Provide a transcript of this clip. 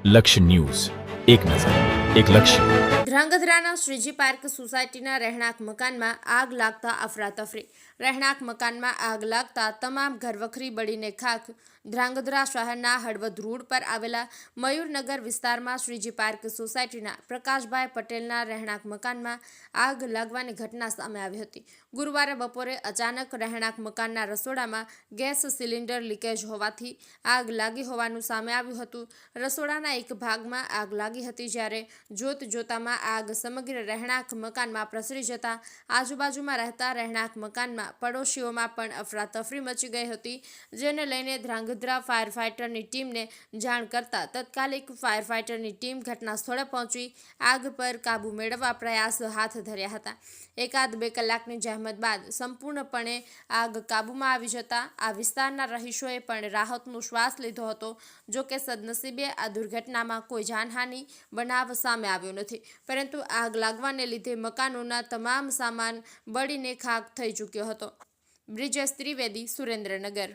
લક્ષ્ય ન્યૂઝ, એક નજર, એક લક્ષ્ય. ધ્રાંગધ્રાના શ્રીજી પાર્ક સોસાયટીના રહેણાંક મકાનમાં આગ લાગતા અફરાતફરી. રહેણાંક મકાનમાં આગ લાગતા તમામ ઘરવખરી બળીને ખાખ. ધ્રાંગધ્રા શહેરના હળવદ રોડ પર આવેલા મયુરનગર વિસ્તારમાં શ્રીજી પાર્ક સોસાયટીના પ્રકાશભાઈ પટેલના રહેણાંક મકાનમાં આગ લાગવાની ઘટના સામે આવી હતી. ગુરુવારે બપોરે અચાનક રહેણાંક મકાનના રસોડામાં ગેસ સિલિન્ડર લીકેજ હોવાથી આગ લાગી હોવાનું સામે આવ્યું હતું. રસોડાના એક ભાગમાં આગ લાગી હતી, જ્યારે જોત જોતામાં આગ સમગ્ર રહેણાંક મકાનમાં પ્રસરી જતા આજુબાજુમાં રહેતા રહેણાંક મકાનમાં પડોશીઓમાં પણ અફરાતફરી મચી ગઈ હતી, જેને લઈને ધ્રાંગધ્રા ફાયર ફાઇટરની ટીમને જાણ કરતા તાત્કાલિક ફાયર ફાઇટરની ટીમ ઘટના સ્થળે પહોંચી આગ પર કાબૂ મેળવવા પ્રયાસ હાથ ધર્યા હતા. એકાદ બે કલાકની જહેમત બાદ સંપૂર્ણપણે આગ કાબૂમાં આવી જતા આ વિસ્તારના રહીશોએ પણ રાહતનો શ્વાસ લીધો હતો. જોકે સદનસીબે આ દુર્ઘટનામાં કોઈ જાનહાનિ બનાવ સામે આવ્યો નથી, પરંતુ આગ લાગવાને લીધે મકાનોના તમામ સામાન બળીને ખાખ થઈ ચૂક્યો હતો. બ્રિજેશ ત્રિવેદી, સુરેન્દ્રનગર.